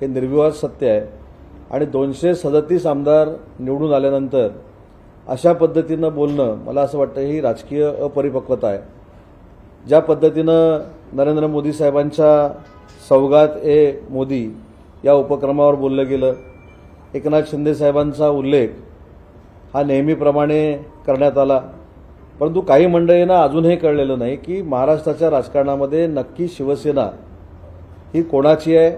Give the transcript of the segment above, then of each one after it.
हे निर्विवाद सत्य आहे आणि 237 आमदार निवडून आल्यानंतर अशा पद्धतीनं बोलणं मला असं वाटतं ही राजकीय अपरिपक्वता आहे। ज्या पद्धतीनं नरेंद्र मोदी साहेबांच्या सौगात ए मोदी या उपक्रमावर बोललं गेलं, एकनाथ शिंदे साहेबांचा उल्लेख हा नेहमीप्रमाणे करण्यात आला, परंतु काही मंडळींना अजूनही कळलेलं नाही की महाराष्ट्राच्या राजकारणामध्ये नक्की शिवसेना ही कोणाची आहे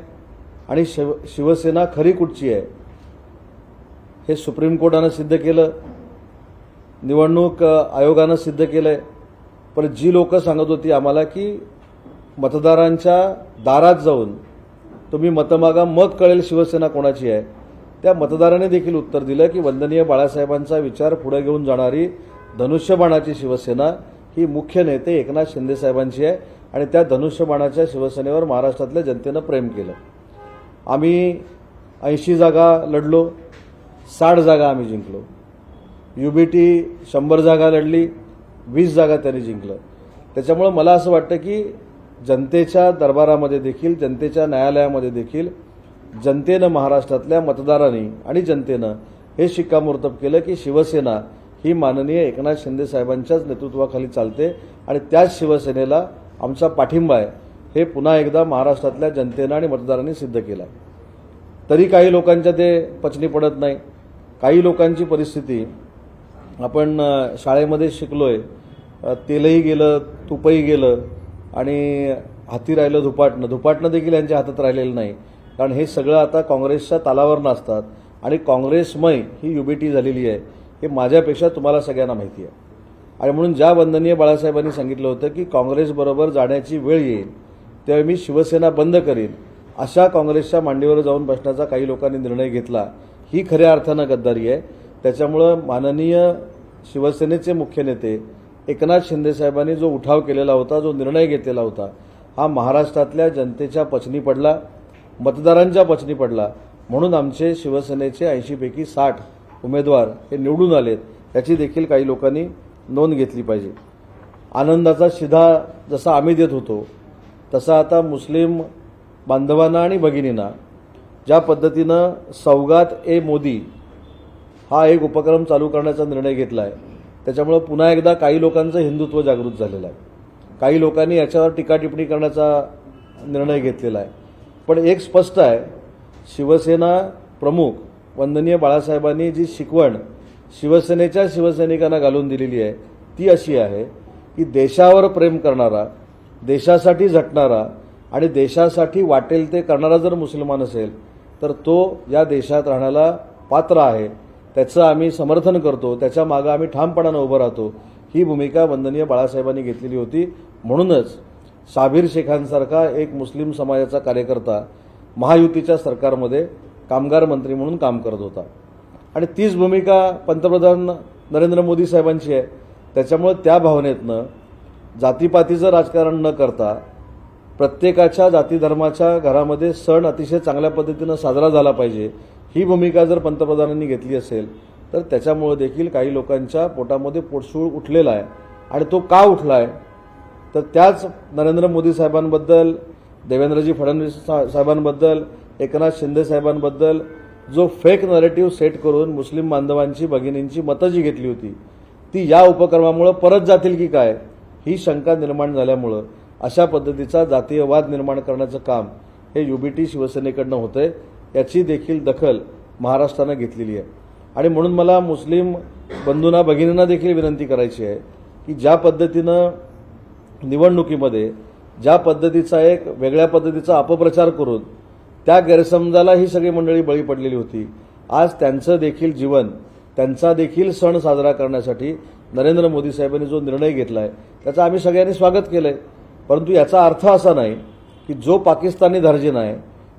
आणि शिवसेना खरी कुठची आहे हे सुप्रीम कोर्टानं सिद्ध केलं, निवडणूक आयोगानं सिद्ध केलंय। पण जी लोक सांगत होती आम्हाला की मतदारांच्या दारात जाऊन तुम्ही मतं मागा मग कळेल शिवसेना कोणाची आहे, त्या मतदारांनी देखील उत्तर दिलं की वंदनीय बाळासाहेबांचा विचार पुढे घेऊन जाणारी धनुष्यबाणाची शिवसेना ही मुख्य नेते एकनाथ शिंदे साहेबांची आहे आणि त्या धनुष्यबाणाच्या शिवसेनेवर महाराष्ट्रातल्या जनतेनं प्रेम केलं। आम्ही 80 जागा लढलो, 60 जागा आम्ही जिंकलो। युबीटी 100 जागा लढली, 20 जागा त्यांनी जिंकलं। त्याच्यामुळे मला असं वाटतं की जनतेच्या दरबारामध्ये देखील, जनतेच्या न्यायालयामध्ये देखील जनतेनं, महाराष्ट्रातल्या मतदारांनी आणि जनतेनं हे शिक्कामोर्तब केलं की शिवसेना ही माननीय एकनाथ शिंदे साहेबांच्याच नेतृत्वाखाली चालते आणि त्याच शिवसेनेला आमचा पाठिंबा आहे हे पुन्हा एकदा महाराष्ट्रातल्या जनतेनं आणि मतदारांनी सिद्ध केलं आहे। तरी काही लोकांच्या ते पचनी पडत नाही। काही लोकांची परिस्थिती आपण शाळेमध्ये शिकलोय, तेलही गेलं, तुपही गेलं आणि हाती राहिलं धुपाटणं देखील यांच्या हातात राहिलेलं नाही, कारण हे सगळं आता काँग्रेसच्या तालावर नसतात आणि काँग्रेसमय ही युबीटी झालेली आहे हे माझ्यापेक्षा तुम्हाला सगळ्यांना माहिती आहे। आणि म्हणून ज्या वंदनीय बाळासाहेबांनी सांगितलं होतं की काँग्रेसबरोबर जाण्याची वेळ येईल तेव्हा मी शिवसेना बंद करीन, अशा काँग्रेसच्या मांडीवर जाऊन बसण्याचा काही लोकांनी निर्णय घेतला, ही खऱ्या अर्थानं गद्दारी आहे। त्याच्यामुळं माननीय शिवसेनेचे मुख्य नेते एकनाथ शिंदे साहेबांनी जो उठाव केलेला होता, जो निर्णय घेतलेला होता, हा महाराष्ट्रातल्या जनतेच्या पचनी पडला, मतदारांच्या पचनी पडला। म्हणून आमचे शिवसेनेचे 80 पैकी 60 उमेदवार हे निवडून आलेत, याची देखील काही लोकांनी नोंद घेतली पाहिजे। आनंदाचा शिधा जसा आम्ही देत होतो तसा आता मुस्लिम बांधवांना आणि भगिनींना ज्या पद्धतीनं सौगात ए मोदी हा एक उपक्रम चालू करण्याचा निर्णय घेतला आहे, त्याच्यामुळे पुन्हा एकदा काही लोकांचं हिंदुत्व जागृत झालेलं आहे। काही लोकांनी याच्यावर टीका टिप्पणी करण्याचा निर्णय घेतलेला आहे। पण एक स्पष्ट आहे, शिवसेना प्रमुख वंदनीय बाळासाहेबांनी जी शिकवण शिवसेनेच्या शिवसैनिकांना घालून दिलेली आहे ती अशी आहे की देशावर प्रेम करणारा, देशासाठी झटणारा आणि देशासाठी वाटेल ते करणारा जर मुसलमान असेल तर तो या देशात राहण्याला पात्र आहे, त्याचं आम्ही समर्थन करतो, त्याच्या मागे आम्ही ठामपणानं उभं राहतो, ही भूमिका वंदनीय बाळासाहेबांनी घेतलेली होती। म्हणूनच साबीर शेखांसारखा एक मुस्लिम समाजाचा कार्यकर्ता महायुतीच्या सरकारमध्ये कामगार मंत्री म्हणून काम करत होता आणि तीच भूमिका पंतप्रधान नरेंद्र मोदी साहेबांची आहे। त्याच्यामुळे त्या भावनेतनं जातीपातीचं राजकारण न करता प्रत्येकाच्या जाती धर्माच्या घरामध्ये सण अतिशय चांगल्या पद्धतीनं साजरा झाला पाहिजे, ही भूमिका जर पंतप्रधानांनी घेतली असेल तर त्याच्यामुळे देखील काही लोकांच्या पोटामध्ये पोटसूळ उठलेला आहे। आणि तो का उठला आहे तर त्याच नरेंद्र मोदी साहेबांबद्दल, देवेंद्रजी फडणवीस साहेबांबद्दल, एकनाथ शिंदे साहेबांबद्दल जो फेक नरेटिव्ह सेट करून मुस्लिम बांधवांची, भगिनींची मतं जी घेतली होती ती या उपक्रमामुळे परत जातील की काय ही शंका निर्माण झाल्यामुळं अशा पद्धतीचा जातीयवाद निर्माण करण्याचं काम हे युबीटी शिवसेनेकडनं होतंय, याची देखील दखल महाराष्ट्रानं घेतलेली आहे। आणि म्हणून मला मुस्लिम बंधूंना, भगिनींना देखील विनंती करायची आहे की ज्या पद्धतीनं निवडणुकीमध्ये ज्या पद्धतीचा एक वेगळ्या पद्धतीचा अपप्रचार करून त्या गैरसमजाला ही सगळी मंडळी बळी पडलेली होती, आज त्यांचं देखील जीवन, त्यांचा देखील सण साजरा करण्यासाठी नरेंद्र मोदी साहेबांनी जो निर्णय घेतला आहे त्याचं आम्ही सगळ्यांनी स्वागत केलं आहे। परंतु याचा अर्थ असा नाही की जो पाकिस्तानी धार्जिन आहे,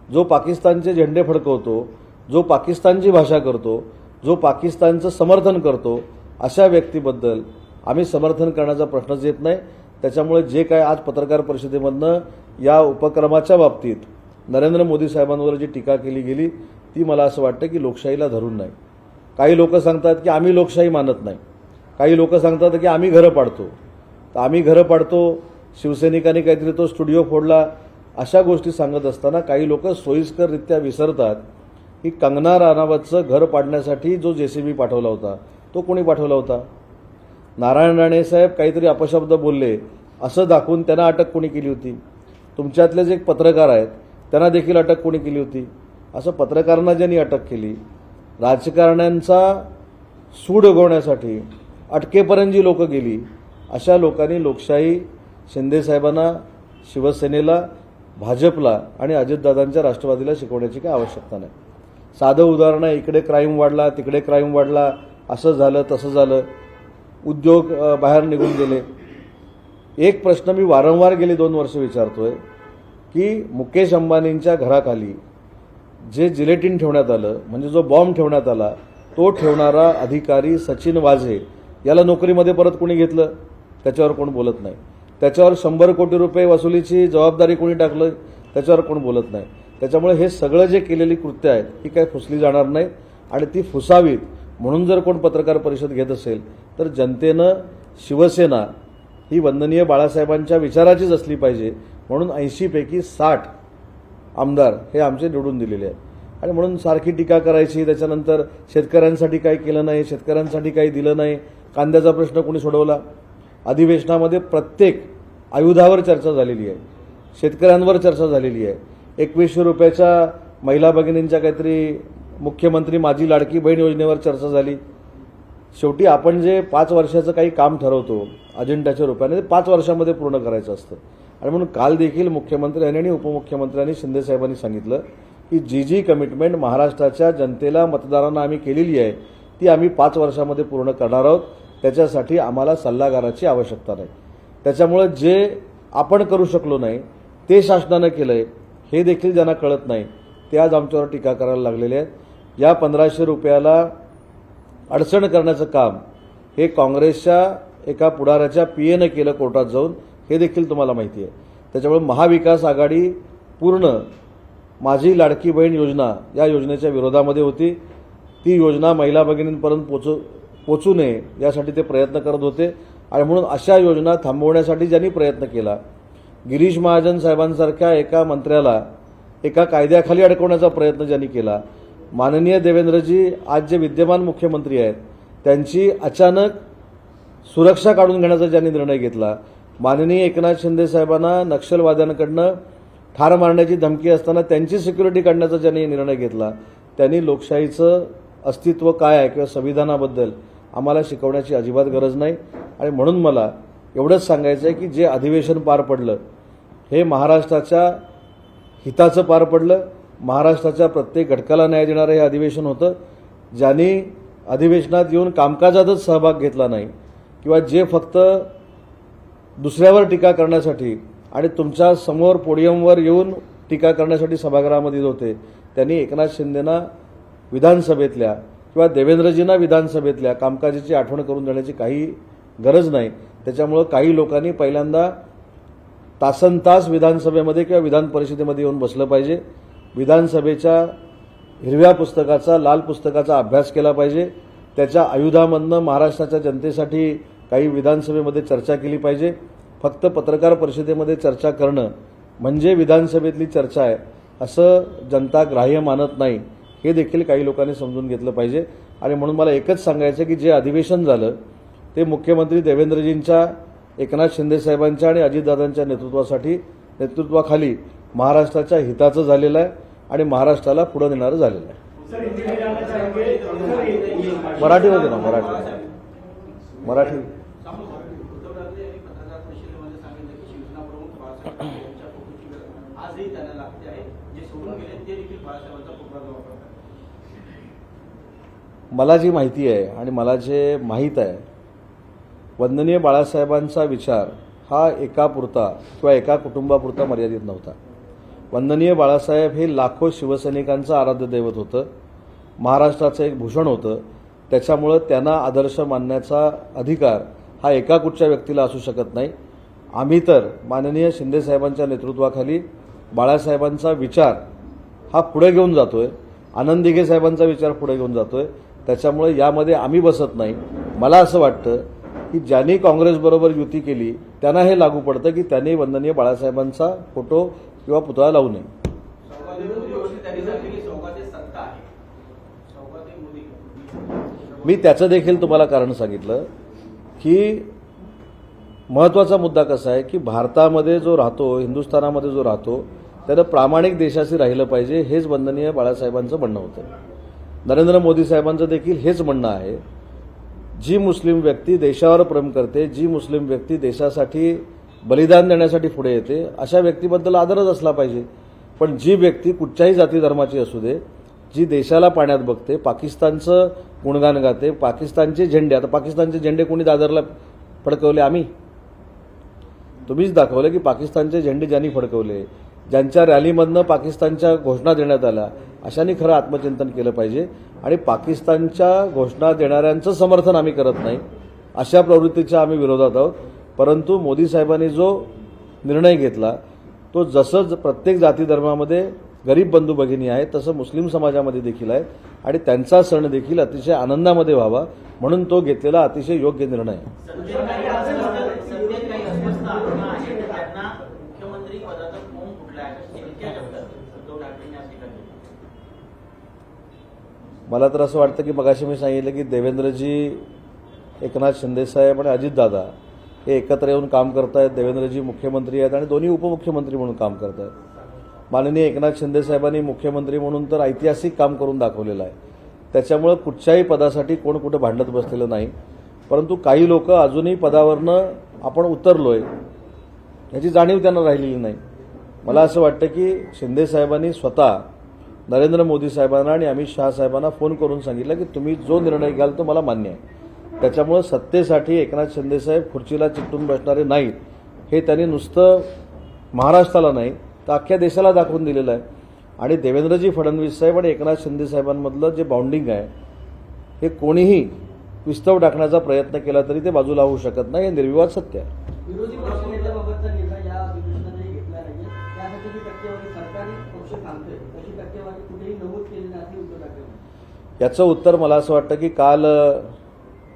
जो पाकिस्तानचे झेंडे फडकवतो, जो पाकिस्तानची भाषा करतो, जो पाकिस्तानचं समर्थन करतो, अशा व्यक्तीबद्दल आम्ही समर्थन करण्याचा प्रश्नच येत नाही। त्याच्यामुळे जे काय आज पत्रकार परिषदेमधनं या उपक्रमाच्या बाबतीत नरेंद्र मोदी साहेबांवर जी टीका केली गेली ती मला असं वाटतं की लोकशाहीला धरून नाही। काही लोक सांगतात की आम्ही लोकशाही मानत नाही, काही लोक सांगतात की आम्ही घरं पाडतो, तर आम्ही घरं पाडतो, शिवसैनिकांनी काहीतरी तो स्टुडिओ फोडला अशा गोष्टी सांगत असताना काही लोक सोयीस्कररित्या विसरतात की कंगना राणावतचं घर पाडण्यासाठी जो JCB पाठवला होता तो कोणी पाठवला होता? नारायण राणे साहेब काहीतरी अपशब्द बोलले असं दाखवून त्यांना अटक कोणी केली होती? तुमच्यातले जे पत्रकार आहेत त्यांना देखील अटक कोणी केली होती? असं पत्रकारांना ज्यांनी अटक केली, राजकारण्यांचा सूड उगवण्यासाठी अटकेपर्यंत जी लोकं गेली, अशा लोकांनी लोकशाही शिंदेसाहेबांना, शिवसेनेला, भाजपला आणि अजितदादांच्या राष्ट्रवादीला शिकवण्याची काही आवश्यकता नाही. साधं उदाहरण आहे, इकडे क्राईम वाढला, तिकडे क्राईम वाढला, असं झालं तसं झालं, उद्योग बाहेर निघून गेले. एक प्रश्न मी वारंवार गेली 2 वर्ष विचारतोय की मुकेश अंबानींच्या घराखाली जे जिलेटिन ठेवण्यात आलं, म्हणजे जो बॉम्ब ठेवण्यात आला, तो ठेवणारा अधिकारी सचिन वाझे याला नोकरीमध्ये परत कोणी घेतलं? त्याच्यावर कोण बोलत नाही. त्याच्यावर 100 कोटी रुपये वसुलीची जबाबदारी कोणी टाकलं? त्याच्यावर कोण बोलत नाही. त्याच्यामुळे हे सगळं जे केलेली कृत्य आहेत ही काय फुसली जाणार नाहीत आणि ती फुसावीत म्हणून जर कोण पत्रकार परिषद घेत असेल तर जनतेनं शिवसेना ही वंदनीय बाळासाहेबांच्या विचाराचीच असली पाहिजे. म्हणून 80 पैकी 60 आमदार हे आमचे निवडून दिलेले आहेत आणि म्हणून सारखी टीका करायची. त्याच्यानंतर शेतकऱ्यांसाठी काही केलं नाही, शेतकऱ्यांसाठी काही दिलं नाही, कांद्याचा प्रश्न कोणी सोडवला? अधिवेशनामध्ये प्रत्येक आयुधावर चर्चा झालेली आहे, शेतकऱ्यांवर चर्चा झालेली आहे. 2100 रुपयाच्या महिला भगिनींच्या काहीतरी मुख्यमंत्री माझी लाडकी बहीण योजनेवर चर्चा झाली. शेवटी आपण जे 5 वर्षाचं काही काम ठरवतो अजेंड्याच्या रूपाने, ते 5 वर्षामध्ये पूर्ण करायचं असतं. आणि म्हणून काल देखील मुख्यमंत्र्यांनी आणि उपमुख्यमंत्र्यांनी शिंदेसाहेबांनी सांगितलं की जी कमिटमेंट महाराष्ट्राच्या जनतेला, मतदारांना आम्ही केलेली आहे ती आम्ही 5 वर्षामध्ये पूर्ण करणार आहोत. त्याच्यासाठी आम्हाला सल्लागाराची आवश्यकता नाही. त्याच्यामुळे जे आपण करू शकलो नाही ते शासनानं केलंय हे देखील ज्यांना कळत नाही ते आज आमच्यावर टीका करायला लागलेले आहेत. या 1500 रुपयाला अडचण करण्याचं काम हे काँग्रेसच्या एका पुढाऱ्याच्या PAनं केलं कोर्टात जाऊन, हे देखील तुम्हाला माहिती आहे. त्याच्यामुळे महाविकास आघाडी पूर्ण माझी लाडकी बहीण योजना या योजनेच्या विरोधामध्ये होती. ती योजना महिला भगिनींपर्यंत पोचू नये यासाठी ते प्रयत्न करत होते आणि म्हणून अशा योजना थांबवण्यासाठी ज्यांनी प्रयत्न केला, गिरीश महाजन साहेबांसारख्या एका मंत्र्याला एका कायद्याखाली अडकवण्याचा प्रयत्न ज्यांनी केला, माननीय देवेंद्रजी आज जे विद्यमान मुख्यमंत्री आहेत त्यांची अचानक सुरक्षा काढून घेण्याचा ज्यांनी निर्णय घेतला, माननीय एकनाथ शिंदे साहेबांना नक्षलवाद्यांकडनं ठार मारण्याची धमकी असताना त्यांची सिक्युरिटी काढण्याचा ज्यांनी निर्णय घेतला, त्यांनी लोकशाहीचं अस्तित्व काय आहे किंवा संविधानाबद्दल आम्हाला शिकवण्याची अजिबात गरज नाही. आणि म्हणून मला एवढंच सांगायचं आहे की जे अधिवेशन पार पडलं हे महाराष्ट्राच्या हिताचं पार पडलं. महाराष्ट्राच्या प्रत्येक घटकाला न्याय देणारं हे अधिवेशन होतं. ज्यांनी अधिवेशनात येऊन कामकाजातच सहभाग घेतला नाही किंवा जे फक्त दुसऱ्यावर टीका करण्यासाठी आणि तुमच्या समोर पोडियमवर येऊन टीका करण्यासाठी सभागृहामध्ये होते, त्यांनी एकनाथ शिंदेना विधानसभेतल्या किंवा देवेंद्रजींना विधानसभेतल्या कामकाजाची आठवण करून देण्याची काही गरज नाही. त्याच्यामुळं काही लोकांनी पहिल्यांदा तासनतास विधानसभेमध्ये किंवा विधान परिषदेमध्ये येऊन बसलं पाहिजे. विधानसभेच्या हिरव्या पुस्तकाचा, लाल पुस्तकाचा अभ्यास केला पाहिजे. त्याच्या आयुधामधनं महाराष्ट्राच्या जनतेसाठी काही विधानसभेमध्ये चर्चा केली पाहिजे. फक्त पत्रकार परिषदेमध्ये चर्चा करणं म्हणजे विधानसभेतली चर्चा आहे असं जनता ग्राह्य मानत नाही, हे देखील काही लोकांनी समजून घेतलं पाहिजे. आणि म्हणून मला एकच सांगायचं की जे अधिवेशन झालं ते मुख्यमंत्री देवेंद्रजींच्या, एकनाथ शिंदेसाहेबांच्या आणि अजितदादांच्या नेतृत्वाखाली महाराष्ट्राच्या हिताचं झालेलं आहे आणि महाराष्ट्राला पुढे नेणारं झालेलं आहे. मराठीमध्ये ना, मराठी मला जी माहिती आहे आणि मला जे माहीत आहे, वंदनीय बाळासाहेबांचा विचार हा एकापुरता किंवा एका कुटुंबापुरता मर्यादित नव्हता. वंदनीय बाळासाहेब हे लाखो शिवसैनिकांचं आराध्य दैवत होतं, महाराष्ट्राचं एक भूषण होतं. त्याच्यामुळं त्यांना आदर्श मानण्याचा अधिकार हा एका कुठच्या व्यक्तीला असू शकत नाही. आम्ही तर माननीय शिंदेसाहेबांच्या नेतृत्वाखाली बाळासाहेबांचा विचार हा पुढे घेऊन जातोय, आनंद दिघे साहेबांचा विचार पुढे घेऊन जातोय. त्याच्यामुळे यामध्ये आम्ही बसत नाही. मला असं वाटतं की ज्यांनी काँग्रेसबरोबर युती केली त्यांना हे लागू पडतं की त्यांनी वंदनीय बाळासाहेबांचा फोटो किंवा पुतळा लावू नये. मी त्याचं देखील तुम्हाला कारण सांगितलं की महत्त्वाचा मुद्दा कसा आहे की भारतामध्ये जो राहतो, हिंदुस्थानामध्ये जो राहतो, त्यानं प्रामाणिक देशाशी राहिलं पाहिजे, हेच वंदनीय बाळासाहेबांचं म्हणणं होतं. नरेंद्र मोदी साहेबांचं देखील हेच म्हणणं आहे. जी मुस्लिम व्यक्ती देशावर प्रेम करते, जी मुस्लिम व्यक्ती देशासाठी बलिदान देण्यासाठी पुढे येते, अशा व्यक्तीबद्दल आदरच असला पाहिजे. पण जी व्यक्ती कुठच्याही जाती धर्माची असू दे, जी देशाला पाण्यात बघते, पाकिस्तानचं गुणगान गाते, पाकिस्तानचे झेंडे, आता पाकिस्तानचे झेंडे कोणी दादरला फडकवले? आम्ही. तुम्हीच दाखवलं की पाकिस्तानचे झेंडे ज्यांनी फडकवले, ज्यांच्या रॅलीमधनं पाकिस्तानच्या घोषणा देण्यात आल्या, अशांनी खरं आत्मचिंतन केलं पाहिजे. आणि पाकिस्तानच्या घोषणा देणाऱ्यांचं समर्थन आम्ही करत नाही, अशा प्रवृत्तीच्या आम्ही विरोधात आहोत. परंतु मोदी साहेबांनी जो निर्णय घेतला तो जसं प्रत्येक जाती धर्मामध्ये गरीब बंधू भगिनी आहेत तसं मुस्लिम समाजामध्ये देखील आहे आणि त्यांचा सण देखील अतिशय आनंदामध्ये व्हावा म्हणून तो घेतलेला अतिशय योग्य निर्णय आहे. मला तर असं वाटतं की मगाशी मी सांगितलं की देवेंद्रजी, एकनाथ शिंदेसाहेब आणि अजितदादा हे एकत्र येऊन काम करत आहेत. देवेंद्रजी मुख्यमंत्री आहेत आणि दोन्ही उपमुख्यमंत्री म्हणून काम करत आहेत. माननीय एकनाथ शिंदेसाहेबांनी मुख्यमंत्री म्हणून तर ऐतिहासिक काम करून दाखवलेलं आहे. त्याच्यामुळे कुठच्याही पदासाठी कोण कुठं भांडत बसलेलं नाही. परंतु काही लोक अजूनही पदावरनं आपण उतरलोय याची जाणीव त्यांना राहिलेली नाही. मला असं वाटतं की शिंदेसाहेबांनी स्वतः नरेंद्र मोदी साहेबांना आणि अमित शहा साहेबांना फोन करून सांगितलं की तुम्ही जो निर्णय घ्याल तो मला मान्य आहे. त्याच्यामुळे सत्तेसाठी एकनाथ शिंदेसाहेब खुर्चीला चिकटून बसणारे नाहीत हे त्यांनी नुसतं महाराष्ट्राला नाही तर अख्ख्या देशाला दाखवून दिलेलं आहे. आणि देवेंद्रजी फडणवीस साहेब आणि एकनाथ शिंदे साहेबांमधलं जे बाउंडिंग आहे हे कोणीही विस्तव टाकण्याचा प्रयत्न केला तरी ते बाजूला होऊ शकत नाही. हे निर्विवाद सत्य आहे. विरोधी पक्षनेत्याबाबतचा निर्णय या अधिवेशनाने घेतला नाहीये, त्यासाठी जी टक्केवारी सरकारी पक्ष सांगतोय तशी टक्केवारी कुठेही नमूद केली नाही उद्धव ठाकरे. याचं उत्तर मला असं वाटतं की काल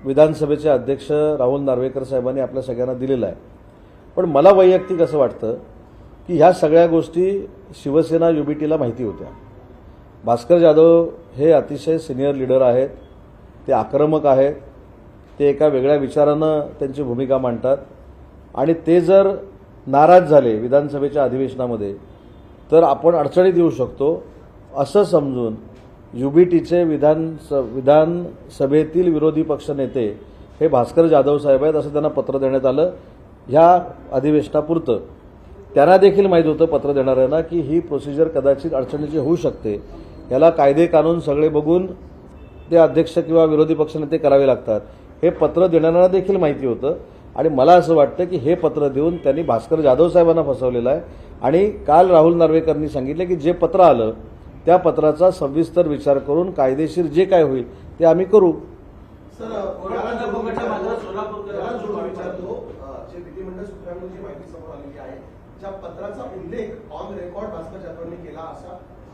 विधानसभेचे अध्यक्ष राहुल नार्वेकर साहेबांनी आपल्या सगळ्यांना दिलेलं आहे. पण मला वैयक्तिक असं वाटतं की ह्या सगळ्या गोष्टी शिवसेना युबीटीला माहिती होत्या. भास्कर जाधव हे अतिशय सिनियर लीडर आहेत, ते आक्रमक आहेत, ते एका वेगळ्या विचारानं त्यांची भूमिका मांडतात आणि ते जर नाराज झाले विधानसभेच्या अधिवेशनामध्ये तर आपण अडचणीत येऊ शकतो असं समजून युबीटीचे विधानसभेतील विरोधी पक्षनेते हे भास्कर जाधव साहेब आहेत असं त्यांना पत्र देण्यात आलं ह्या अधिवेशनापुरतं. त्यांना देखील माहीत होतं पत्र देणाऱ्यांना की ही प्रोसिजर कदाचित अडचणीची होऊ शकते, याला कायदे कानून सगळे बघून ते अध्यक्ष किंवा विरोधी पक्षनेते करावे लागतात, हे पत्र देणाऱ्यांना देखील माहिती होतं. आणि मला असं वाटतं की हे पत्र देऊन त्यांनी भास्कर जाधव साहेबांना फसवलेलं आहे. आणि काल राहुल नार्वेकरांनी सांगितलं की जे पत्र आलं त्या पत्राचा सविस्तर विचार करून कायदेशीर जे काय होईल ते आम्ही करू. सर, जे विधिमंडळ सूत्रांनी जी माहिती समोर आलेली आहे, ज्या पत्राचा उल्लेख ऑन रेकॉर्ड भास्कर जाधवांनी केला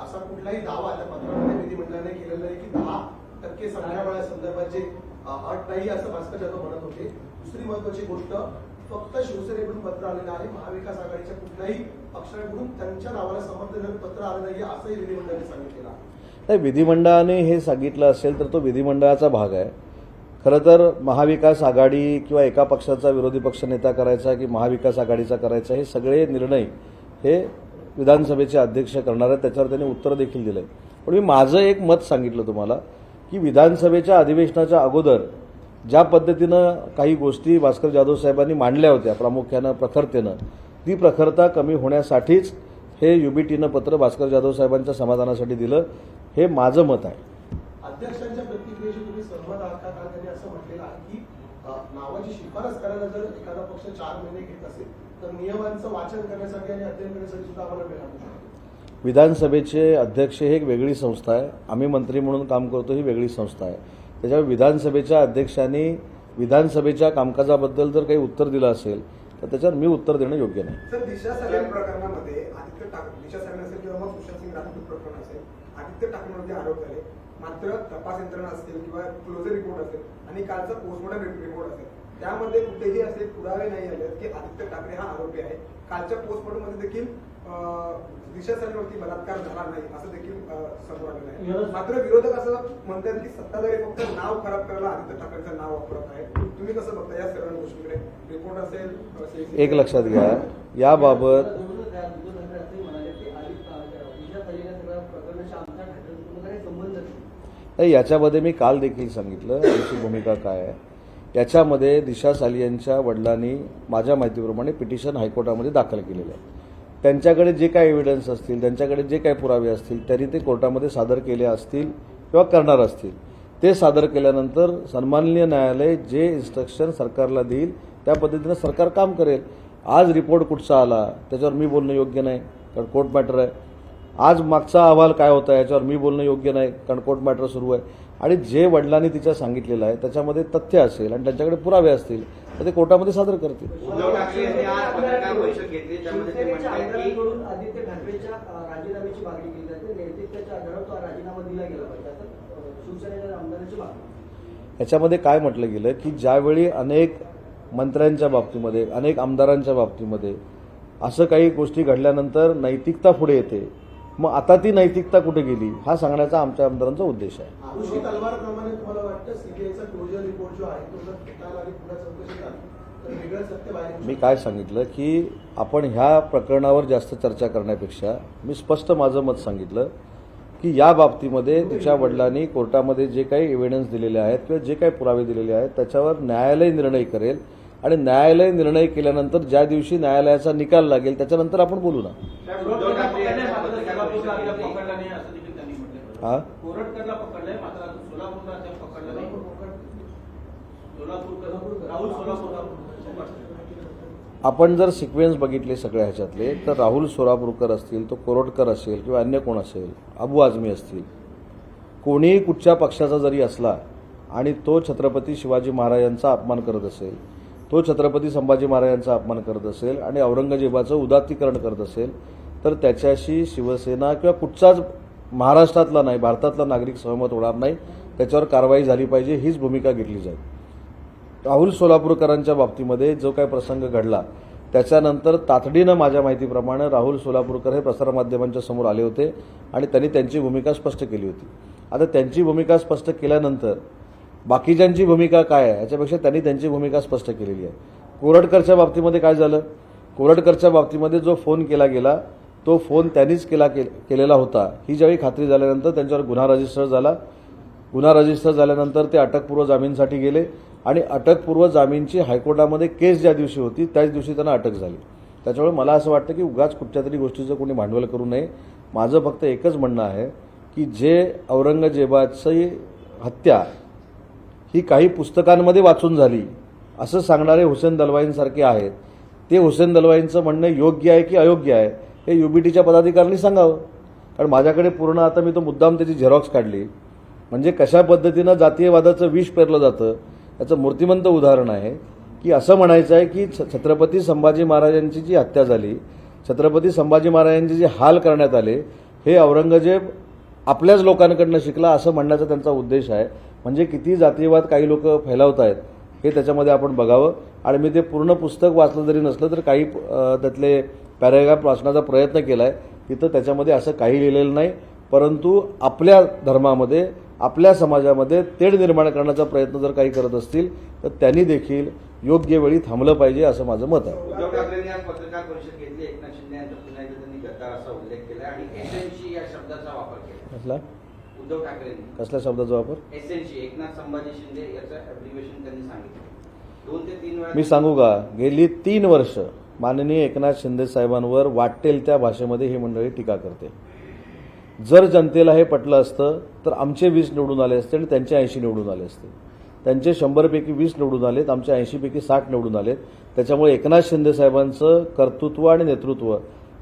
असा कुठलाही दावा त्या पत्रामध्ये विधिमंडळाने केलेला नाही की 10% संख्याबळासंदर्भात जे अट नाही असं भास्कर जाधव म्हणत होते. दुसरी महत्वाची गोष्ट, फक्त शिवसेनेकडून पत्र आलेलं आहे, महाविकास आघाडीच्या कुठल्याही पक्षाकडून त्यांच्या नावाला समर्थन पत्र आलं नाही असंही विधिमंडळाने सांगितलेलं आहे. नाही, विधिमंडळाने हे सांगितलं असेल तर तो विधिमंडळाचा भाग आहे. खरं तर महाविकास आघाडी किंवा एका पक्षाचा विरोधी पक्षनेता करायचा की महाविकास आघाडीचा करायचा हे सगळे निर्णय हे विधानसभेचे अध्यक्ष करणार आहेत. त्याच्यावर त्यांनी उत्तर देखील दिलंय. पण मी माझं एक मत सांगितलं तुम्हाला की विधानसभेच्या अधिवेशनाच्या अगोदर ज्या पद्धतीनं काही गोष्टी भास्कर जाधव साहेबांनी मांडल्या होत्या प्रामुख्यानं प्रखरतेनं, ती प्रखरता कमी होण्यासाठीच हे युबीटीनं पत्र भास्कर जाधव साहेबांच्या समाधानासाठी दिलं, हे माझं मत आहे. अध्यक्षांच्या प्रतिक्रियेशी तुम्ही सहमत आहात का? त्यांनी असं म्हटलेलं आहे की नावाची शिफारस करायला जर एखादा पक्ष 4 महिने घेत असेल तर नियमांचं वाचन करण्यासाठी आणि अध्ययन करण्यासाठी सुद्धा आम्हाला वेळ लागू शकतो. विधानसभेचे अध्यक्ष ही एक वेगळी संस्था आहे, आम्ही मंत्री म्हणून काम करतो ही वेगळी संस्था आहे. त्याच्यामुळे विधानसभेच्या अध्यक्षांनी विधानसभेच्या कामकाजाबद्दल जर काही उत्तर दिलं असेल तर त्याच्यावर मी उत्तर देणं योग्य नाही. सर, दिशा सगळ्या प्रकरणामध्ये आदित्य ठाकरे, दिशा सगळ्या असेल किंवा मग सुशांत सिंग राजपूत प्रकरण असेल, आदित्य ठाकरेंवरती आरोप झाले. मात्र तपास यंत्रणा असतील किंवा क्लोजर रिपोर्ट असेल आणि कालचा पोस्टमॉर्टम रिपोर्ट असेल, त्यामध्ये कुठेही असे पुरावे नाही आले की आदित्य ठाकरे हा आरोपी आहे. कालच्या पोस्टमॉर्टम मध्ये देखील दिशा सॅनीवरती बलात्कार झाला नाही असं देखील समोर आलेलं आहे. विरोध- मात्र विरोधक असं म्हणतात की सत्ताधारी फक्त नाव खराब करायला आदित्य ठाकरेंचं नाव वापरत आहे. तुम्ही कसं बघता या सर्व गोष्टीकडे? रिपोर्ट असेल एक लक्षात घ्या, याबाबत उद्धव ठाकरे असंही म्हणाले की दिशा सलीला सगळ्या प्रकरणाशी आमच्या ठाकरेंचा काही संबंध नाही. नाही, याच्यामध्ये मी काल देखील सांगितलं आमची भूमिका काय आहे. याच्यामध्ये दिशा सालियांच्या वडिलांनी माझ्या माहितीप्रमाणे पिटिशन हायकोर्टामध्ये दाखल केलेलं आहे. त्यांच्याकडे जे काही एव्हिडन्स असतील, त्यांच्याकडे जे काही पुरावे असतील, त्यांनी ते कोर्टामध्ये सादर केले असतील किंवा करणार असतील. ते सादर केल्यानंतर सन्माननीय न्यायालय जे इन्स्ट्रक्शन सरकारला देईल त्या पद्धतीनं सरकार काम करेल. आज रिपोर्ट कुठचा आला त्याच्यावर मी बोलणं योग्य नाही, कारण कोर्ट मॅटर आहे. आज मागचा अहवाल काय होता याच्यावर मी बोलणं योग्य नाही, कारण कोर्ट मॅटर सुरू आहे. आणि जे वडिलांनी तिच्या सांगितलेलं आहे त्याच्यामध्ये तथ्य असेल आणि त्यांच्याकडे पुरावे असतील तर ते कोर्टामध्ये सादर करतील. उद्धव ठाकरे यांनी आज पत्रकार परिषद घेतली, त्यामध्ये ते शिवसेनेच्या म्हणतात की आमदारांकडून आदित्य ठाकरेच्या राजीनाम्याची मागणी केली जाते. नैतिकतेच्या आधारावर तो राजीनामा दिला गेला पाहिजे असं शिवसेनेच्या आमदारांची मागणी. याच्यामध्ये काय म्हटलं गेलं की ज्यावेळी अनेक मंत्र्यांच्या बाबतीमध्ये, अनेक आमदारांच्या बाबतीमध्ये असं काही गोष्टी घडल्यानंतर नैतिकता पुढे येते, मग आता ती नैतिकता कुठे गेली हा सांगण्याचा आमच्या आमदारांचा उद्देश आहे. कृषी तलवारप्रमाणे तुम्हाला वाटतं सीबीआयचा क्लोजर रिपोर्ट जो आहे तो जर फेटाळला आणि पुन्हा चौकशी झाली तर वेगळं सत्य बाहेर येऊ मी काय सांगितलं की आपण ह्या प्रकरणावर जास्त चर्चा करण्यापेक्षा मी स्पष्ट माझं मत सांगितलं की या बाबतीमध्ये तिच्या वडिलांनी कोर्टामध्ये जे काही एव्हिडन्स दिलेले आहेत किंवा जे काही पुरावे दिलेले आहेत त्याच्यावर न्यायालय निर्णय करेल. आणि न्यायालय निर्णय केल्यानंतर ज्या दिवशी न्यायालयाचा निकाल लागेल त्याच्यानंतर आपण बोलू ना. उद्धव ठाकरे यांनी पत्रकार परिषद घेतली. पकडला नाही असं देखील त्यांनी म्हटलं. हा कोरटकरला पकडलंय, मात्र अजून सोलापूरला अद्याप पकडलं नाही. राहुल सोलापूरला आपण जर सिक्वेन्स बघितले सगळ्या ह्याच्यातले तर राहुल सोलापूरकर असतील, तो कोरोटकर असेल किंवा अन्य कोण असेल, अबू आझमी असतील, कोणीही कुठच्या पक्षाचा जरी असला आणि तो छत्रपती शिवाजी महाराजांचा अपमान करत असेल, तो छत्रपती संभाजी महाराजांचा अपमान करत असेल आणि औरंगजेबाचं उदात्तीकरण करत असेल तर त्याच्याशी शिवसेना किंवा कुठचाच महाराष्ट्रातला नाही भारतातला नागरिक सहमत होणार नाही. त्याच्यावर कारवाई झाली पाहिजे हीच भूमिका घेतली जाईल. राहुल सोलापूरकरांच्या बाबतीमध्ये जो काही प्रसंग घडला त्याच्यानंतर तातडीनं माझ्या माहितीप्रमाणे राहुल सोलापूरकर हे प्रसारमाध्यमांच्या समोर आले होते आणि त्यांनी त्यांची भूमिका स्पष्ट केली होती. आता त्यांची भूमिका स्पष्ट केल्यानंतर बाकीच्यांची भूमिका काय आहे याच्यापेक्षा त्यांनी त्यांची भूमिका स्पष्ट केलेली आहे. कोरटकरच्या बाबतीमध्ये काय झालं? कोरटकरच्या बाबतीमध्ये जो फोन केला गेला तो फोन त्यांनीच केलेला होता ही ज्यावेळी खात्री झाल्यानंतर त्यांच्यावर गुन्हा रजिस्टर झाला. गुन्हा रजिस्टर झाल्यानंतर ते अटकपूर्व जामीनसाठी गेले आणि अटकपूर्व जामीनची हायकोर्टामध्ये केस ज्या दिवशी होती त्याच दिवशी त्यांना अटक झाली. त्याच्यामुळे मला असं वाटतं की उगाच कुठच्या तरी गोष्टीचं कोणी भांडवल करू नये. माझं फक्त एकच म्हणणं आहे की जे औरंगजेबाची हत्या ही काही पुस्तकांमध्ये वाचून झाली असं सांगणारे हुसेन दलवाईंसारखे आहेत, ते हुसेन दलवाईंचं म्हणणं योग्य आहे की अयोग्य आहे हे युबीटीच्या पदाधिकाऱ्यांनी सांगावं. कारण माझ्याकडे पूर्ण आता मी तो मुद्दाम त्याची झेरॉक्स काढली. म्हणजे कशा पद्धतीनं जातीयवादाचं विष पेरलं जातं याचं मूर्तिमंत उदाहरण आहे की असं म्हणायचं आहे की छत्रपती संभाजी महाराजांची जी हत्या झाली, छत्रपती संभाजी महाराजांचे जे हाल करण्यात आले हे औरंगजेब आपल्याच लोकांकडनं शिकला असं म्हणण्याचा त्यांचा उद्देश आहे. म्हणजे किती जातीयवाद काही लोक फैलावत आहेत हे त्याच्यामध्ये आपण बघावं. आणि मी ते पूर्ण पुस्तक वाचलं जरी नसलं तर काही त्यातले पॅराग्राफ वाचण्याचा प्रयत्न केला आहे. तिथं त्याच्यामध्ये असं काही लिहिलेलं नाही, परंतु आपल्या धर्मामध्ये आपल्या समाजामध्ये तेढ निर्माण करण्याचा प्रयत्न जर काही करत असतील तर त्यांनी देखील योग्य वेळी थांबलं पाहिजे असं माझं मत आहे. उद्धव ठाकरेंनी आज पत्रकार परिषद घेतली. एकनाथ शिंदे यांचा पुन्हा एकदा त्यांनी गद्दार असा उल्लेख केला आणि एसएनसी या शब्दाचा वापर केला. कसला उद्धव ठाकरेंनी कसल्या शब्दाचा वापर? एसएनसी एकनाथ संभाजी शिंदे याचं ॲब्रिव्हिएशन त्यांनी सांगितलं. 2 ते 3 वेळा मी सांगू का, गेली 3 वर्ष माननीय एकनाथ शिंदे साहेबांवर वाटेल त्या भाषेमध्ये ही मंडळी टीका करते. जर जनतेला हे पटलं असतं तर आमचे 20 निवडून आले असते आणि त्यांचे 80 निवडून आले असते. त्यांचे 100पैकी 20 निवडून आलेत, आमचे 80पैकी 60 निवडून आलेत. त्याच्यामुळे एकनाथ शिंदे साहेबांचं कर्तृत्व आणि नेतृत्व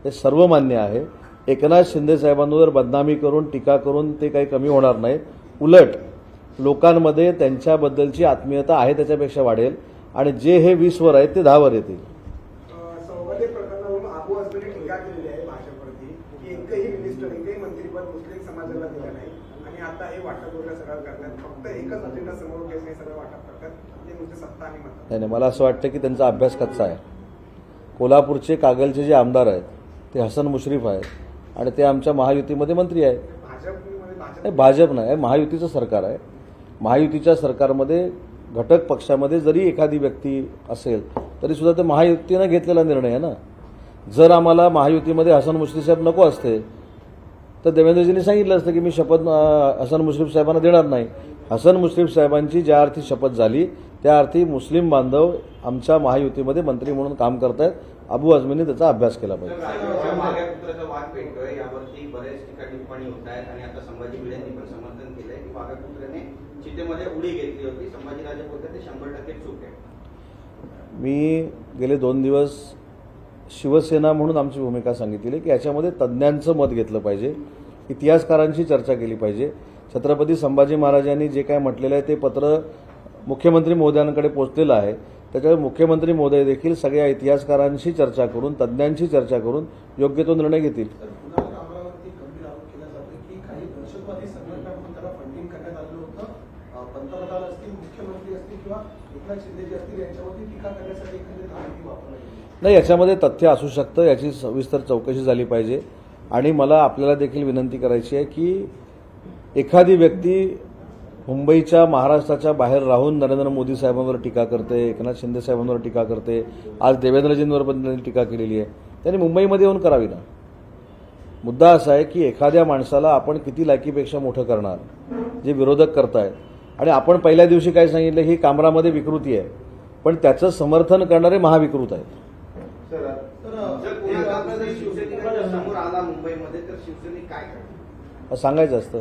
हे सर्वमान्य आहे. एकनाथ शिंदे साहेबांवर बदनामी करून टीका करून ते काही कमी होणार नाही. उलट लोकांमध्ये त्यांच्याबद्दलची आत्मीयता आहे त्याच्यापेक्षा वाढेल आणि जे हे 20 वर आहेत ते 10 वर येतील. सौवादी प्रकरणावरून अबू आझमीने टीका केलेली आहे भाजपवरती की एकही मिनिस्टर एकही मंत्रीपद मुस्लिम समाजाला दिलं नाही आणि आता हे वाटप वगैरे सगळं करतात. फक्त एकच अजेंडा समोर घेऊन हे सगळं वाटप करतात, ते नुसते सत्ता आणि मत. नाही, मला असं वाटतं की त्यांचा अभ्यास कच्चा आहे. कोल्हापूरचे कागलचे जे आमदार आहेत ते हसन मुश्रीफ आहेत आणि ते आमच्या महायुतीमध्ये मंत्री आहेत. भाजपमध्ये भाजप नाही, महायुतीचं सरकार आहे. महायुतीच्या सरकारमध्ये घटक पक्षामध्ये जरी एखादी व्यक्ती असेल तरी सुद्धा ते महायुतीनं घेतलेला निर्णय आहे ना. जर आम्हाला महायुतीमध्ये हसन मुश्रीफ साहेब नको असते तर देवेंद्रजींनी सांगितलं असतं की मी शपथ हसन मुश्रीफ साहेबांना देणार नाही. हसन मुश्रीफ साहेबांची ज्या अर्थी शपथ झाली त्या अर्थी मुस्लिम बांधव आमच्या महायुतीमध्ये मंत्री म्हणून काम करतायत. अबू आझमींनी त्याचा अभ्यास केला पाहिजे. राजकीय मागे पुत्राचा वाद पेटतोय, यावरती बरेच टीका टिप्पणी होत आहेत आणि आता संभाजी भिडेंनी पण समर्थन केलंय की वाघापुत्राने चितेमध्ये उडी घेतली होती. संभाजीराजे बोलतात ते 100% चूक आहे. मी गेले 2 दिवस शिवसेना म्हणून आमची भूमिका सांगितली आहे की याच्यामध्ये तज्ज्ञांचं मत घेतलं पाहिजे, इतिहासकारांशी चर्चा केली पाहिजे. छत्रपती संभाजी महाराजांनी जे काय म्हटलेलं आहे ते पत्र मुख्यमंत्री महोदयांकडे पोहोचलेलं आहे. त्याच्यामुळे मुख्यमंत्री महोदय देखील सगळ्या इतिहासकारांशी चर्चा करून, तज्ज्ञांशी चर्चा करून योग्य तो निर्णय घेतील. तर कुणाल कामरावरती गंभीर आरोप केला जातो की काही दहशतवादी संघटनांकडून त्याला फंडिंग करण्यात आलं होतं. पंतप्रधान असतील, मुख्यमंत्री असतील किंवा एकनाथ शिंदे जे असतील यांच्यावरती टीका करण्यासाठी एखादी माहिती वापरली गेली. नाही, याच्यामध्ये तथ्य असू शकतं, याची सविस्तर चौकशी झाली पाहिजे. आणि मला आपल्याला देखील विनंती करायची आहे की एखादी व्यक्ती मुंबईच्या, महाराष्ट्राच्या बाहेर राहून नरेंद्र मोदी साहेबांवर टीका करते, एकनाथ शिंदे साहेबांवर टीका करते, आज देवेंद्रजींवर पण त्यांनी टीका केलेली आहे, त्यांनी मुंबईमध्ये येऊन करावी ना. मुद्दा असा आहे की एखाद्या माणसाला आपण किती लायकीपेक्षा मोठं करणार, जे विरोधक करतायत. आणि आपण पहिल्या दिवशी काय सांगितलं, ही कामरामध्ये विकृती आहे, पण त्याचं समर्थन करणारे महाविकृत आहेत. जर कोणाला जर शिवसेनेच्या समोर आला मुंबईमध्ये तर शिवसेने काय करणार? सांगायचं असतं.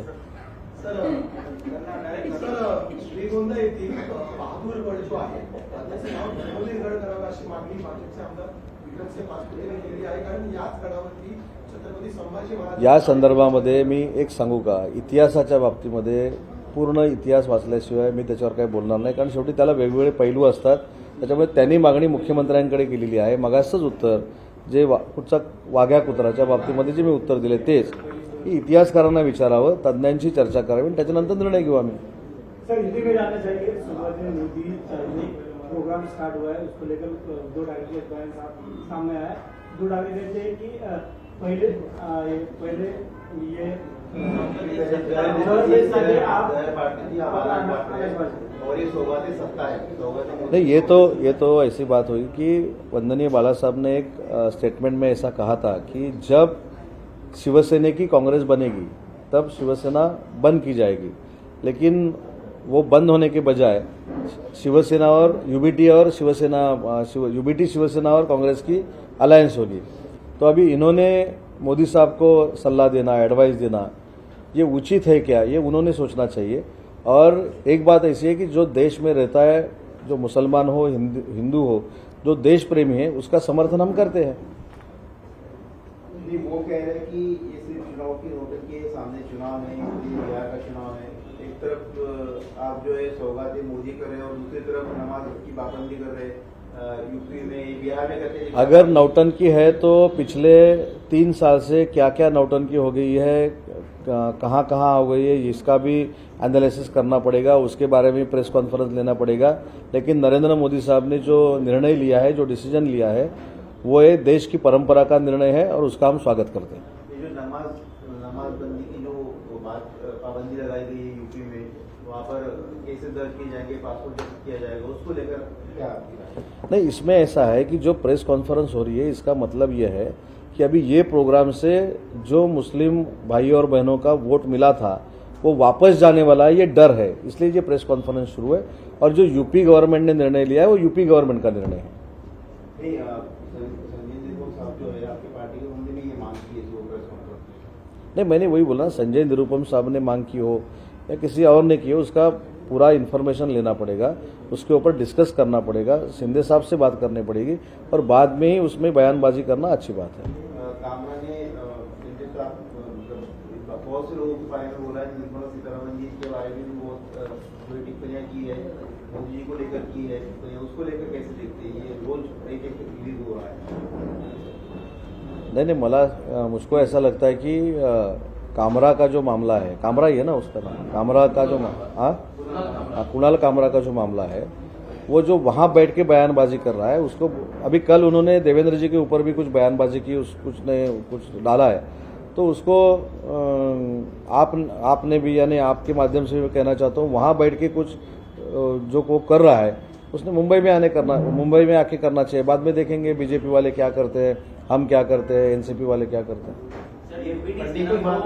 श्रीगोंदा येथील बहादूर गड जो आहे त्याचं नाव धर्मवीर गड करावं अशी मागणी भाजपचे आमदार विक्रमसिंह पाचपुते यांनी केलेली आहे. कारण याच गडावरती छत्रपती संभाजी महाराज या संदर्भामध्ये मी एक सांगू का, इतिहासाच्या बाबतीमध्ये पूर्ण इतिहास वाचल्याशिवाय मी त्याच्यावर काही बोलणार नाही. कारण शेवटी त्याला वेगवेगळे पैलू असतात. त्याच्यामुळे त्यांनी मागणी मुख्यमंत्र्यांकडे केलेली आहे. मगाचंच उत्तर जे कुठचा वाघ्या कुत्राच्या बाबतीमध्ये जे मी उत्तर दिले तेच की इतिहासकारांना विचारावं, तज्ज्ञांशी चर्चा करावी, त्याच्यानंतर निर्णय घेऊ आम्ही. सर, हिंदी में जानना चाहिए, सुबह में मोदी प्रोग्राम स्टार्ट हुआ है, उसको लेकर 2 डायरी के बयान सामने आया है. 2 डायरी देते हैं कि पहले ये और ये सौगातें सत्ता है, सौगातें नहीं, ये तो ऐसी बात हुई कि वंदनीय बाला साहब ने एक स्टेटमेंट में ऐसा कहा था कि जब शिवसेना की कांग्रेस बनेगी तब शिवसेना बंद की जाएगी, लेकिन वो बंद होने के बजाय शिवसेना और यूबीटी और यूबीटी शिवसेना और कांग्रेस की अलायंस होगी. तो अभी इन्होंने मोदी साहब को सलाह देना, एडवाइस देना, ये उचित है क्या, ये उन्होंने सोचना चाहिए. और एक बात ऐसी है कि जो देश में रहता है, जो मुसलमान हो, हिंदू हो, जो देश प्रेमी है, उसका समर्थन हम करते हैं. वो कह रहे हैं कि ये सिर्फ चुनाव की नोटंकी है, सामने चुनाव है, बिहार का चुनाव है. एक तरफ आप जो है सौगातें मोदी कर रहे हैं और दूसरी तरफ नमाज की पाबंदी कर रहे हैं. यूपी में, बिहार में करते हैं. अगर नौटंकी है तो पिछले 3 साल से क्या क्या नौटंकी हो गई है, कहाँ कहाँ हो गई है, इसका भी एनालिसिस करना पड़ेगा. उसके बारे में प्रेस कॉन्फ्रेंस लेना पड़ेगा. लेकिन नरेंद्र मोदी साहब ने जो निर्णय लिया है, जो डिसीजन लिया है, वो ये देश की परंपरा का निर्णय है और उसका हम स्वागत करते हैं. ये जो नमाजबंदी की जो बात, पाबंदी लगाई गई है यूपी में, वहाँ पर केसेस दर्ज किए जाएंगे, पासपोर्ट जब्त किया जाएगा, उसको लेकर क्या? नहीं, इसमें ऐसा है कि जो प्रेस कॉन्फ्रेंस हो रही है इसका मतलब यह है कि अभी ये प्रोग्राम से जो मुस्लिम भाई और बहनों का वोट मिला था वो वापस जाने वाला है, ये डर है, इसलिए ये प्रेस कॉन्फ्रेंस शुरू है. और जो यूपी गवर्नमेंट ने निर्णय लिया है वो यूपी गवर्नमेंट का निर्णय है. संजय निरुपम साहब जो है आपकी पार्टी के, उन्होंने भी ये मांग की है प्रेस कॉन्फ्रेंस. नहीं, मैंने वही बोला, संजय निरुपम साहब ने मांग की हो या किसी और ने की हो, उसका पूरा इन्फॉर्मेशन लेना पड़ेगा, उसके ऊपर डिस्कस करना पड़ेगा, शिंदे साहब से बात करनी पड़ेगी और बाद में ही उसमें बयानबाजी करना अच्छी बात है. कामरा ने शिंदे साहब बहुत से लोगों के बारे में बोला है, निर्मला सीतारमण जी के बारे में भी बहुत बुरी टिप्पणियां की है, मोदी जी को लेकर की है. तो उसको लेकर कैसे देखते हैं, ये रोज एक रिलीज हो रहा है? नहीं, मुझको ऐसा लगता है कि कामरा का जो मामला है, कामरा ही है ना उसका नाम, कामरा का जो कुणाल कामरा का जो मामला है, वो जो वहां बैठ के बयानबाजी कर रहा है उसको, अभी कल उन्होंने देवेंद्र जी के ऊपर भी कुछ बयानबाजी की, कुछ डाला है, तो उसको आपने भी, यानी आपके माध्यम से मैं कहना चाहता हूँ, वहां बैठ के कुछ जो वो कर रहा है उसने मुंबई में आके करना चाहिए। बाद में देखेंगे बीजेपी वाले क्या करते हैं, हम क्या करते हैं, एनसीपी वाले क्या करते हैं। फंडिंग की बात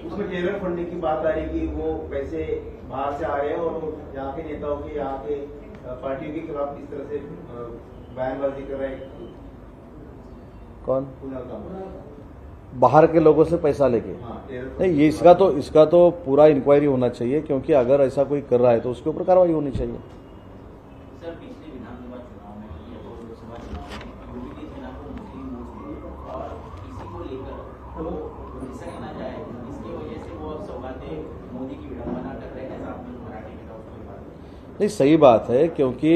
उसमें टेरर फंडिंग की बात आ रही कि वो पैसे बाहर से आ रहे हैं और यहाँ के नेताओं के, यहाँ के पार्टियों के खिलाफ किस तरह से बयानबाजी कर रहे हैं। कौन? कुणाल का बाहर के लोगों से पैसा लेके? नहीं, ये इसका तो पूरा इंक्वायरी होना चाहिए, क्योंकि अगर ऐसा कोई कर रहा है तो उसके ऊपर कार्रवाई होनी चाहिए। सर, पिछले विधानसभा चुनाव में या तो लोकसभा चुनाव में यूपी के चुनाव को मुस्लिम वोट और इसी को लेकर वो हिस्सा लेना चाहे, इसकी वजह से वो अब सौगातें मोदी की विडंबना कर रहे हैं, ऐसा आप लोग मराठी नेता उसको बात। नहीं, सही बात है, क्योंकि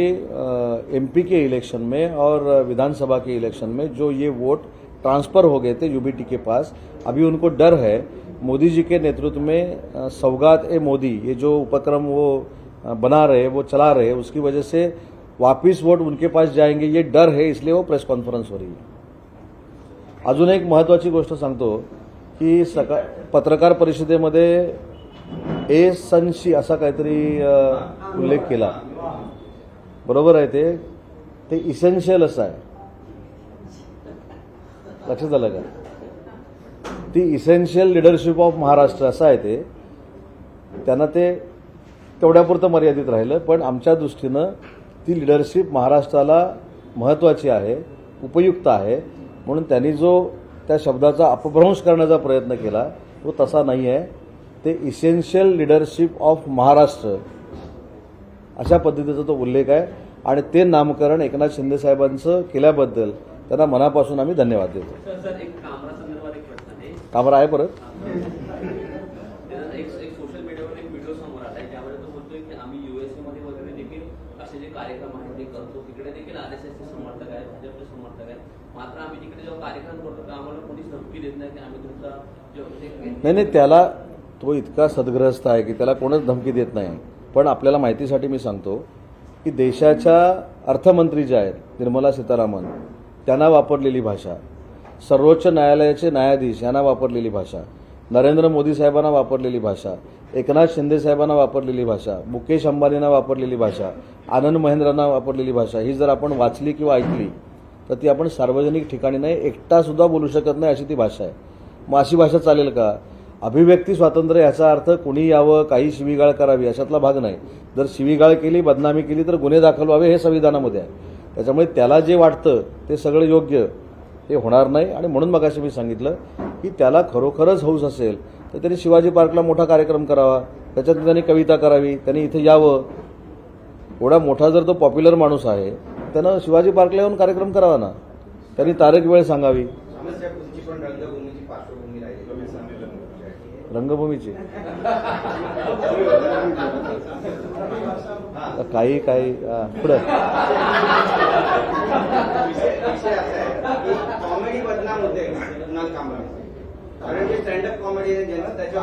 एमपी के इलेक्शन में और विधानसभा के इलेक्शन में जो ये वोट ट्रांसफर हो गए थे यूबीटी के पास, अभी उनको डर है मोदी जी के नेतृत्व में सौगात ए मोदी, ये जो उपक्रम वो बना रहे, वो चला रहे, उसकी वजह से वापिस वोट उनके पास जाएंगे, ये डर है, इसलिए वो प्रेस कॉन्फरन्स हो रही है। अजून एक महत्वाची गोष्ट सांगतो की पत्रकार परिषदेमध्ये एसनशी असा काहीतरी उल्लेख केला, बरोबर आहे, ते इसेन्शियल असं आहे, लक्षात आलं का? ती इसेन्शियल लिडरशिप ऑफ महाराष्ट्र असं आहे ते, त्यांना ते तेवढ्यापुरतं मर्यादित राहिलं, पण आमच्या दृष्टीनं ती लिडरशिप महाराष्ट्राला महत्वाची आहे, उपयुक्त आहे, म्हणून त्यांनी जो त्या शब्दाचा अपभ्रंश करण्याचा प्रयत्न केला तो तसा नाही आहे, ते इसेन्शियल लिडरशिप ऑफ महाराष्ट्र अशा पद्धतीचा तो उल्लेख आहे, आणि ते नामकरण एकनाथ शिंदे साहेबांचं केल्याबद्दल त्यांना मनापासून आम्ही धन्यवाद देतो। सर, एक कामरा संदर्भात एक प्रश्न आहे। कामरा आहे परत एक सोशल मीडियावर एक व्हिडिओ समोर आलाय, त्यामध्ये तो बोलतोय की आम्ही यूएसए मध्ये वगैरे देखील असे जे कार्यक्रम आहेत ते करतो, तिकडे देखील आरएसएसचे समर्थक आहेत, भाजपचे समर्थक आहेत, मात्र आम्ही तिकडे जेव्हा कार्यक्रम करतो तर आम्हाला कोणीच धमकी देत नाही की आम्ही तुमचा नाही, त्याला तो इतका सद्ग्रस्त आहे की त्याला कोणच धमकी देत नाही। पण आपल्याला माहितीसाठी मी सांगतो की देशाच्या अर्थमंत्री जे आहेत निर्मला सीतारामन, त्यांना वापरलेली भाषा, सर्वोच्च न्यायालयाचे न्यायाधीश यांना वापरलेली भाषा, नरेंद्र मोदी साहेबांना वापरलेली भाषा, एकनाथ शिंदे साहेबांना वापरलेली भाषा, मुकेश अंबानींना वापरलेली भाषा, आनंद महेंद्रांना वापरलेली भाषा, ही जर आपण वाचली किंवा ऐकली तर ती आपण सार्वजनिक ठिकाणी नाही, एकटा सुद्धा बोलू शकत नाही, अशी ती भाषा आहे। मग अशी भाषा चालेल का? अभिव्यक्ती स्वातंत्र्य याचा अर्थ कुणी यावं, काही शिवीगाळ करावी अशातला भाग नाही। जर शिवीगाळ केली, बदनामी केली तर गुन्हे दाखल व्हावे हे संविधानामध्ये आहे। त्याच्यामुळे त्याला जे वाटतं ते सगळं योग्य हे होणार नाही, आणि म्हणून मगाशी मी सांगितलं की त्याला खरोखरच हौस असेल तर त्यांनी शिवाजी पार्कला मोठा कार्यक्रम करावा, त्याच्यात त्यांनी कविता करावी, त्यांनी इथे यावं। एवढा मोठा जर तो पॉप्युलर माणूस आहे त्यानं शिवाजी पार्कला येऊन कार्यक्रम करावा ना, त्यांनी तारीख वेळ सांगावी। समस्या तुमची पण रंगभूमीची पार्श्वभूमी राहिली, रंगभूमीची काही पुढे कॉमेडी बदनाम होते कुणाल कामरा, कारण जे स्टँडअप कॉमेडी आहे ज्यांना त्याच्या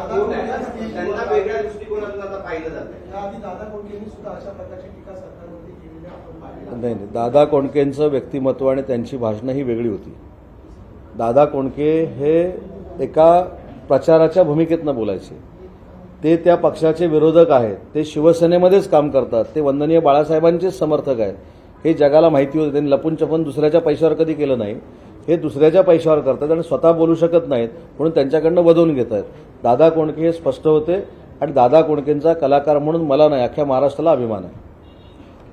त्यांना वेगळ्या दृष्टिकोनातून आता पाहिलं जातं। याआधी दादा कोंडकेंनी सुद्धा अशा प्रकारची टीका सरकारवरती केलेली आपण पाहिली नाही, दादा कोंडकेंचं व्यक्तिमत्व आणि त्यांची भाषणं ही वेगळी होती। दादा कोंडके हे एका प्रचाराच्या भूमिकेतनं बोलायचे, ते त्या पक्षाचे विरोधक आहेत, ते शिवसेनेमध्येच काम करतात, ते वंदनीय बाळासाहेबांचेच समर्थक आहेत, हे जगाला माहिती होतं। त्यांनी लपून छपून दुसऱ्याच्या पैशावर कधी केलं नाही, हे दुसऱ्याच्या पैशावर करतात आणि स्वतः बोलू शकत नाहीत म्हणून त्यांच्याकडनं वधवून घेत आहेत। दादा कोंडके हे स्पष्ट होते, आणि दादा कोंडकेंचा कलाकार म्हणून मला नाही, अख्ख्या महाराष्ट्राला अभिमान आहे।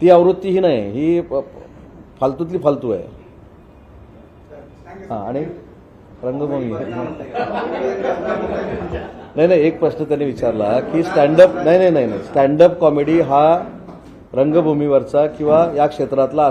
ती आवृत्ती ही नाही, ही फालतूतली फालतू आहे। हां, आणि रंगभूमी नाही, एक प्रश्न त्यांनी विचारला की स्टँडअप, नाही, स्टँडअप कॉमेडी हा रंगभूमीवरचा किंवा या क्षेत्रातला